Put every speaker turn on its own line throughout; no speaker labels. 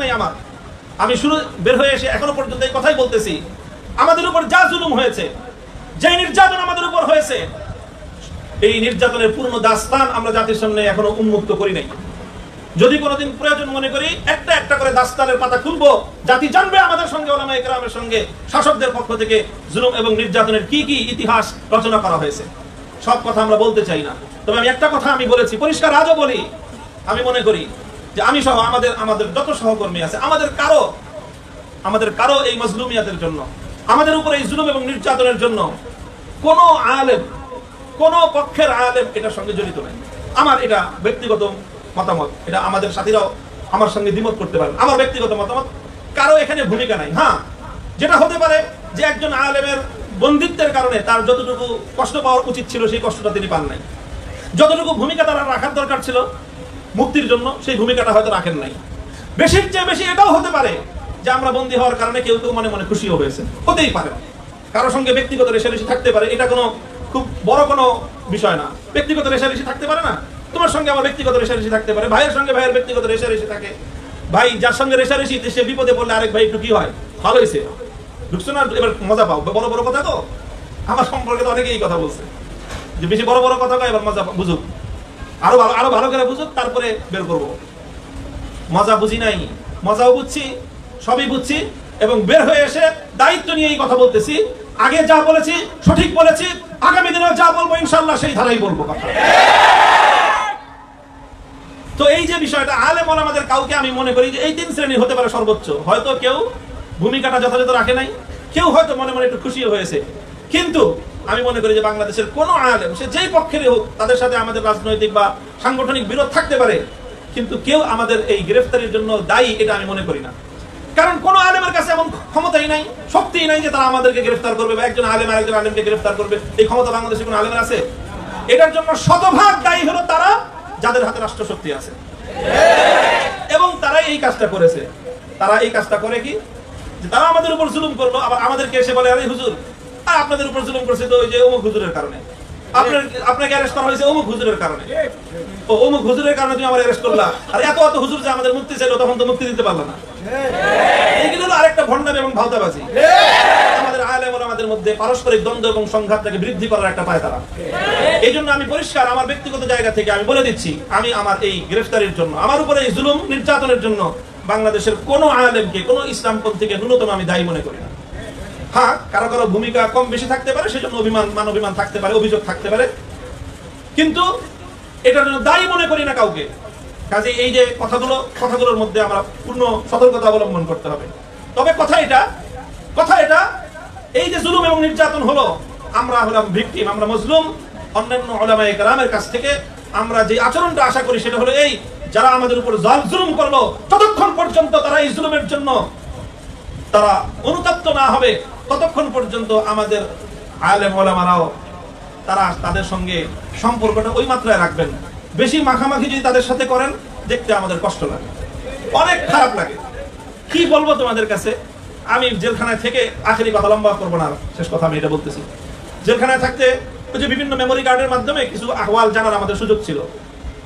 নাই আমার। আমি শুরু বের হয়ে এসে এখনো পর্যন্ত এই কথাই বলতেছি, আমাদের উপর যা জুলুম হয়েছে, যে নির্যাতন আমাদের উপর হয়েছে, এই নির্যাতনের পূর্ণ দাস্তান আমরা জাতির সামনে এখনো উন্মুক্ত করি নাই। যদি কোনোদিন প্রয়োজন মনে করি একটা একটা করে দাস্তানের পাতা খুলবো, জাতি জানবে আমাদের সঙ্গে, উলামায়ে কেরামের সঙ্গে শাসকদের পক্ষ থেকে জুলুম এবং নির্যাতনের কি কি ইতিহাস রচনা করা হয়েছে। সব কথা আমরা বলতে চাই না, তবে আমি একটা কথা আমি বলেছি, পরিষ্কার আজও বলি, আমি মনে করি যে আমি সহ আমাদের যত সহকর্মী আছে, আমাদের কারো এই মজলুমিয়াতের জন্য, আমাদের উপর এই জুলুম এবং নির্যাতনের জন্য কোন আলেম, কোন পক্ষের আলেম এটার সঙ্গে জড়িত নাই। আমার এটা ব্যক্তিগত মতামত, এটা আমাদের সাথীরাও আমার সঙ্গে দ্বিমত করতে পারেন, আমার ব্যক্তিগত মতামত, কারো এখানে ভূমিকা নাই। হ্যাঁ, যেটা হতে পারে যে একজন আলেমের বন্দিত্বের কারণে তার যতটুকু কষ্ট পাওয়ার উচিত ছিল সেই কষ্টটা তিনি পান নাই, যতটুকু ভূমিকা তারা রাখার দরকার ছিল মুক্তির জন্য সেই ভূমিকাটা হয়তো রাখেন নাই। বেশির চেয়ে বেশি এটাও হতে পারে যে আমরা বন্দী হওয়ার কারণে কেউ কেউ মনে মনে খুশিও হয়েছে, হতেই পারে, কারোর সঙ্গে ব্যক্তিগত রেষারেষি থাকতে পারে, এটা কোনো খুব বড় কোনো বিষয় না। ব্যক্তিগত রেষারেষি থাকতে পারে না, তোমার সঙ্গে আমার ব্যক্তিগত রেষারেষি থাকতে পারে, ভাইয়ের সঙ্গে ভাইয়ের ব্যক্তিগত রেষারেষি থাকে, ভাই যার সঙ্গে রেষারেষি সে বিপদে পড়লে আরেক ভাই একটু কি হয়, ভালো হয়েছে, ঢুকছো না, এবার মজা পাও, বড় বড় কথা তো আমার সম্পর্কে তো অনেকেই এই কথা বলছে যে বেশি বড় বড় কথা কয়, এবার মজা বুঝুক, আরো ভালো করে বুঝুক, তারপরে বের করবো। মজা বুঝি নাই, মজাও বুঝছি, সবই বুঝছি, এবং বের হয়ে এসে দায়িত্ব নিয়ে এই কথা বলতেছি। আগে যা বলেছি সঠিক বলেছি, আগামী দিনে যা বলবো ইনশাআল্লাহ সেই ধারাই বলবো কথা। তো এই যে বিষয়টা, আলেম ওলামাদের কাউকে আমি মনে করি যে এই তিন শ্রেণীর হতে পারে সর্বোচ্চ। হয়তো কেউ ভূমিকাটা যথাযথ রাখে নাই, কেউ হয়তো মনে মনে একটু খুশি হয়েছে, কিন্তু আমি মনে করি যে বাংলাদেশের কোন আলেম, সে যেই পক্ষেরই হোক, তাদের সাথে আমাদের রাজনৈতিক বা সাংগঠনিক বিরোধ থাকতে পারে, কিন্তু কেউ আমাদের এই গ্রেফতারির জন্য দায়ী এটা আমি মনে করি না। কারণ কোন আলেমের কাছে এমন ক্ষমতাই নাই, শক্তিই নাই যে তারা আমাদেরকে গ্রেফতার করবে বা একজন আলেম আরেকজন আলেমকে গ্রেফতার করবে। এই ক্ষমতা বাংলাদেশে কোন আলেমের আছে? এটার জন্য শতভাগ দায়ী হলো তারা যাদের হাতে রাষ্ট্রশক্তি আছে, এবং তারা এই কাজটা করেছে। তারা এই কাজটা করে কি, যে তারা আমাদের উপর জুলুম করলো, আবার আমাদেরকে এসে বলে, আরে হুজুর আপনাদের উপর জুলুম করছে তো ওই যে অমুক হুজুরের কারণে, আপনাকে অ্যারেস্ট করা হয়েছে অমুক হুজুরের কারণে, ও অমুক হুজুরের কারণে তুমি আমার অ্যারেস্ট করলা, আর এত এত হুজুর যে আমাদের মুক্তি চাইলো তখন তো মুক্তি দিতে পারলো না। এইগুলো হলো আরেকটা ভণ্ডামি এবং ভাওতাবাজি। আমাদের আলেম ওলামাদের মধ্যে পারস্পরিক দ্বন্দ্ব এবং সংঘাতটাকে বৃদ্ধি করার একটা পায় তারা। এই জন্য আমি পরিষ্কার আমার ব্যক্তিগত জায়গা থেকে আমি বলে দিচ্ছি, আমি আমার এই গ্রেফতারির জন্য, আমার উপরে এই জুলুম নির্যাতনের জন্য বাংলাদেশের কোন আলেমকে, কোন ইসলামপন্থীকে ন্যূনতম আমি দায়ী মনে করি না। হ্যাঁ, কারো কারো ভূমিকা কম বেশি থাকতে পারে, সেজন্য মানবিমান থাকতে পারে, অভিযোগ থাকতে পারে, কিন্তু এটার জন্য দায়ী মনে করি না কাউকে। কাজে এই যে কথাগুলোর মধ্যে আমরা পূর্ণ সতর্কতা অবলম্বন করতে হবে। তবে কথা এটা এই যে জুলুম এবং নির্যাতন হলো, আমরা হলাম ভিকটিম, আমরা মজলুম। অন্যান্য উলামায়ে কেরামের কাছ থেকে আমরা যে আচরণটা আশা করি সেটা হলো এই, যারা আমাদের উপর জুলুম করলো, ততক্ষণ পর্যন্ত তারা এই জুলুমের জন্য তারা অনুতপ্ত না হবে, ততক্ষণ পর্যন্ত আমাদের আলেম ওলামারাও তারা তাদের সঙ্গে সম্পর্কটা ওই মাত্রায় রাখবেন। বেশি মাখামাখি যদি তাদের সাথে করেন, দেখতে আমাদের কষ্ট লাগে, অনেক খারাপ লাগে। কি বলবো তোমাদের কাছে, আমি জেলখানায় থেকে, আখেরি কথা লম্বা করবো না, শেষ কথা আমি এটা বলতেছি, জেলখানায় থাকতে ওই যে বিভিন্ন মেমোরি কার্ডের মাধ্যমে কিছু আহওয়াল জানার আমাদের সুযোগ ছিল।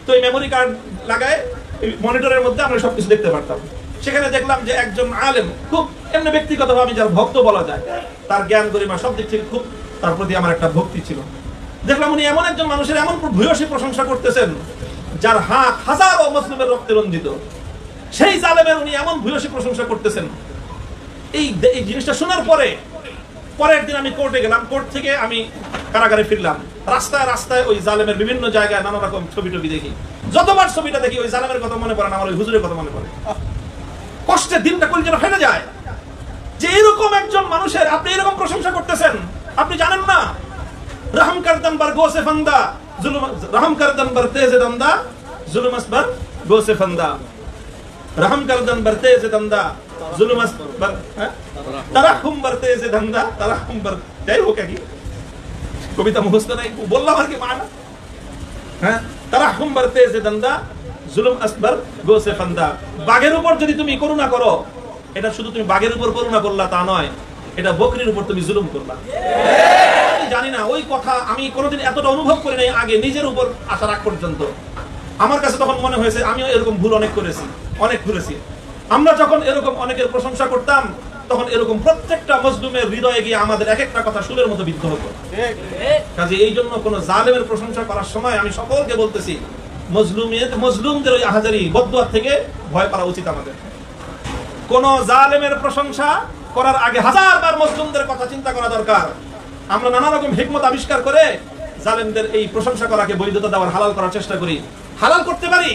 তো এই মেমোরি কার্ড লাগায় মনিটরের মধ্যে আমরা সবকিছু দেখতে পারতাম। সেখানে দেখলাম যে একজন আলেম, খুব এমনি ব্যক্তিগতভাবে যার ভক্ত বলা যায়, তার জ্ঞান গরিমা সব দিক থেকে খুব তার প্রতি আমার একটা ভক্তি ছিল। দেখলাম উনি এমন একজন মানুষের এমন ভূয়সী প্রশংসা করতেছেন যার হাত হাজারো মুসলিমের রক্তে রঞ্জিত, সেই জালেমের উনি এমন ভূয়সী প্রশংসা করতেছেন। এই জিনিসটা শোনার পরের দিন আমি কোর্টে গেলাম, কোর্ট থেকে আমি কারাগারে ফিরলাম। রাস্তায় রাস্তায় ওই জালেমের বিভিন্ন জায়গায় নানা রকম ছবি দেখি। যতবার ছবিটা দেখি ওই জালেমের কথা মনে পড়ে না, আমার ওই হুজুরের কথা মনে পড়ে। কষ্টে দিনটা কলিজা ফেলে যায় যে এরকম একজন মানুষের আপনি এরকম প্রশংসা করতেছেন। আপনি জানেন না, रहम करदन बर गो से फंदा जुल्म, रहम करदन बर तेज दंदा जुल्म बर गो से फंदा, रहम करदन बर तेज दंदा जुल्म बर तरहुम बर तेज दंदा तरहुम बर, যাই হোক কি কবিতা মুখস্থ নাই, বললাম আর কি মানা। হ্যাঁ, तरहुम बर तेज दंदा जुल्म असबर गो से फंदा। বাঘের উপর যদি তুমি করুণা করো, এটা শুধু তুমি বাঘের উপর করুণা করলা তা নয়, এটা বকরির উপর তুমি জুলুম করলা। জানি না, ওই কথা আমি কোনোদিন এতটা অনুভব করি নাই আগে নিজের উপর আসার আগ পর্যন্ত। আমার কাছে তখন মনে হয়েছে আমিও এরকম ভুল অনেক করেছি, অনেক ঘুরেছি। আমরা যখন এরকম অনেকের প্রশংসা করতাম, তখন এরকম প্রত্যেকটা মজলুমের হৃদয়ে গিয়ে আমাদের এক একটা কথা সুরের মতো বিদ্ধ হতো। কাজে এই জন্য কোন জালেমের প্রশংসা করার সময় আমি সকলকে বলতেছি, মজলুমদের ওই আহাজারি বদদুয়া থেকে ভয় করা উচিত আমাদের। কোন জালেমের প্রশংসা করার আগে হাজারবার মজলুমদের কথা চিন্তা করা দরকার। আমরা নানা রকম হিকমত আবিষ্কার করে জালেমদের এই প্রশংসা করাকে বৈধতা দেওয়ার, হালাল করার চেষ্টা করি। হালাল করতে পারি,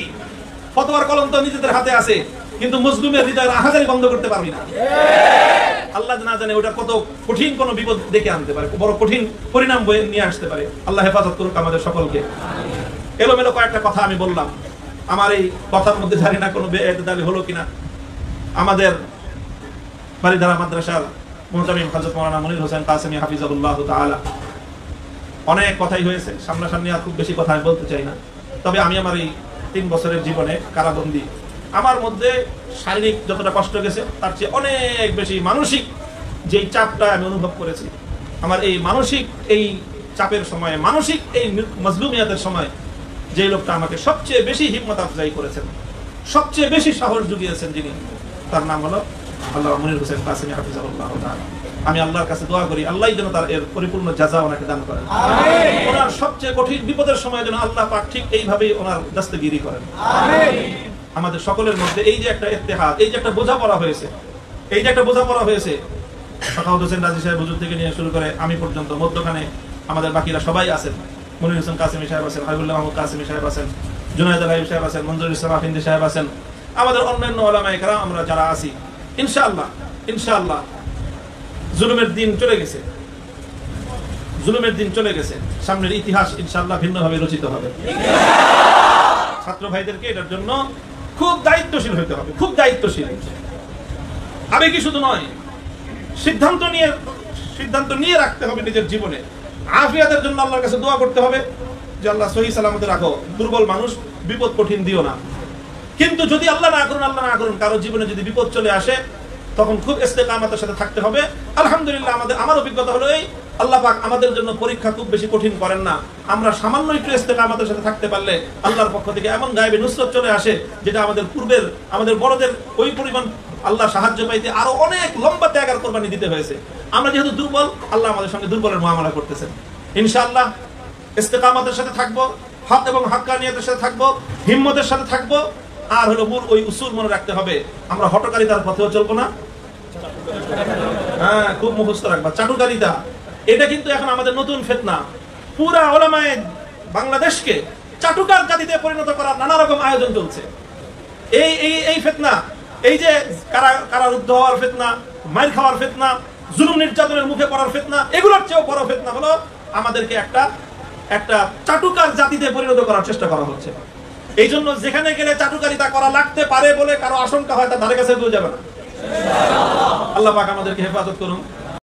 ফতোয়ার কলম তো নিজেদের হাতে আছে, কিন্তু মজলুমের হৃদয়ের আহাজারি বন্ধ করতে পারবি না। আল্লাহ না জানে ওটা কত কঠিন কোন বিপদ ডেকে আনতে পারে, বড় কঠিন পরিণাম বয়ে নিয়ে আসতে পারে। আল্লাহ হেফাজত করুক আমাদের সকলকে। এলোমেলো কয়েকটা কথা আমি বললাম, আমার এই কথার মধ্যে জানি না কোনো বেএতদালি হলো কিনা। আমাদের বারিধারা মাদ্রাসার মুহতামিম হযরত মাওলানা মনির হোসেন কাসেমি হাফিজাহুল্লাহ তাআলা, অনেক কথাই হয়েছে, সামনাসামনি আর খুব বেশি কথা আমি বলতে চাই না। তবে আমি আমার এই 3 বছরের জীবনে কারাবন্দী, আমার মধ্যে শারীরিক যতটা কষ্ট গেছে তার চেয়ে অনেক বেশি মানসিক যেই চাপটা আমি অনুভব করেছি, আমার এই মানসিক এই চাপের সময়, মানসিক এই মজলুমিয়াতের সময় যে লোকটা আমাকে সবচেয়ে বেশি হিম্মত আফজাই করেছেন, সবচেয়ে বেশি সাহস জুগিয়েছেন, যিনি, তার নাম হলো আল্লামা মনির হোসেন কাসেমি হাফিজাহুল্লাহ তাআলা। আমি আল্লাহর কাছে দোয়া করি আল্লাহ যেন তার এর পরিপূর্ণ জাযা ওনাকে দান করেন। আমিন। ওনার সবচেয়ে কঠিন বিপদের সময় যেন আল্লাহ পাক ঠিক এইভাবেই ওনার দস্তগিরি করেন। আমিন। আমাদের সকলের মধ্যে এই যে একটা ইত্তেহাদ, এই যে একটা বোঝাপড়া হয়েছে, এই যে একটা বোঝাপড়া হয়েছে, সাখাওয়াত হোসেন রাজি সাহেব হুজুর থেকে নিয়ে শুরু করে আমি পর্যন্ত, মধ্যখানে আমাদের বাকিরা সবাই আছেন। মনির হোসেন কাসেমি সাহেব আছেন, হাবিবুল্লাহ মাহমুদ কাসেমি সাহেব আছেন, জুনায়েদ আল হাবিব সাহেব আছেন, মনজুর ইসলাম আফিন্দি সাহেব আছেন, আমাদের অন্যান্য উলামায়ে কেরাম আমরা যারা আছি, ইনশাআল্লাহ ইনশাআল্লাহ জুলুমের দিন চলে গেছে, জুলুমের দিন চলে গেছে, সামনের ইতিহাস ইনশাআল্লাহ ভিন্নভাবে রচিত হবে। ছাত্র ভাইদেরকে এটার জন্য খুব দায়িত্বশীল হতে হবে, খুব দায়িত্বশীল। আবেগী শুধু নয়, সিদ্ধান্ত নিয়ে রাখতে হবে নিজের জীবনে। আফিয়াতের জন্য আল্লাহর কাছে দোয়া করতে হবে যে আল্লাহ সহি সালামতে রাখো, দুর্বল মানুষ, বিপদ কঠিন দিও না। কিন্তু যদি আল্লাহ না করুন কারো জীবনে যদি বিপদ চলে আসে, তখন খুব ইস্তেকামতের সাথে থাকতে হবে। আলহামদুলিল্লাহ আমার অভিজ্ঞতা হলো এই, আল্লাহ পাক আমাদের জন্য পরীক্ষা খুব বেশি কঠিন করেন না। আমরা সামান্য একটু ইস্তেকামতের সাথে থাকতে পারলে আল্লাহর পক্ষ থেকে এমন গায়েবে নুসরত চলে আসে, যেটা আমাদের বড়দের ওই পরিমাণ আল্লাহ সাহায্য পাইতে আরো অনেক লম্বা ত্যাগ আর কোরবানি দিতে হয়েছে। আমরা যেহেতু দুর্বল, আল্লাহ আমাদের সঙ্গে দুর্বলের মুআমালা করতেছেন। ইনশাআল্লাহ ইস্তেকামতের সাথে থাকবো, হক এবং হাক্কানিয়তের সাথে থাকবো, হিম্মতের সাথে থাকবো। আর হলো মূল ওই উসুল মনে রাখতে হবে, আমরা হটকারিতার পথেও চলবো না। হ্যাঁ, খুব মুখস্থ রাখবা, চাটুকারিতা এটা কিন্তু এখন আমাদের নতুন ফিতনা। পুরা উলামায়ে বাংলাদেশকে চাটুকার জাতিতে পরিণত করার নানা রকম আয়োজন চলছে। এই ফিতনা, এই যে কারারুদ্ধ হওয়ার ফিতনা, মাইর খাওয়ার ফিতনা, জুলুম নির্যাতনের মুখে পড়ার ফিতনা, এগুলোর চেয়েও বড় ফিতনা হলো আমাদেরকে একটা চাটুকার জাতিতে পরিণত করার চেষ্টা করা হচ্ছে। এই জন্য যেখানে গেলে চাটুকারিতা করা লাগতে পারে বলে কারো আশঙ্কা হয়, তার ধারে কাছে কেউ যাবে না। আল্লাহ পাক আমাদেরকে হেফাজত করুন।